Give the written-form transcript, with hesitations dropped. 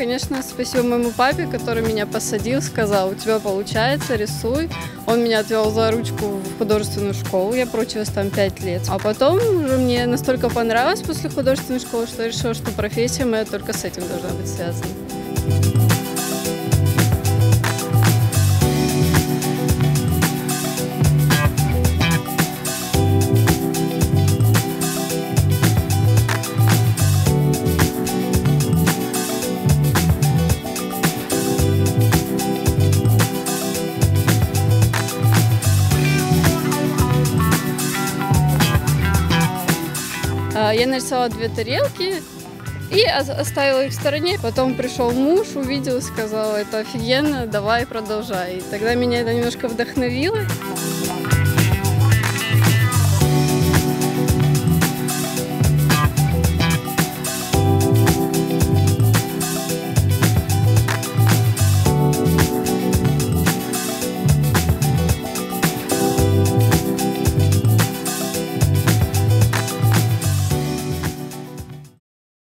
конечно, спасибо моему папе, который меня посадил, сказал: у тебя получается, рисуй. Он меня отвел за ручку в художественную школу, я проучилась там 5 лет. А потом уже мне настолько понравилось после художественной школы, что я решила, что профессия моя только с этим должна быть связана. Я нарисовала 2 тарелки и оставила их в стороне. Потом пришел муж, увидел и сказал: это офигенно, давай продолжай. И тогда меня это немножко вдохновило.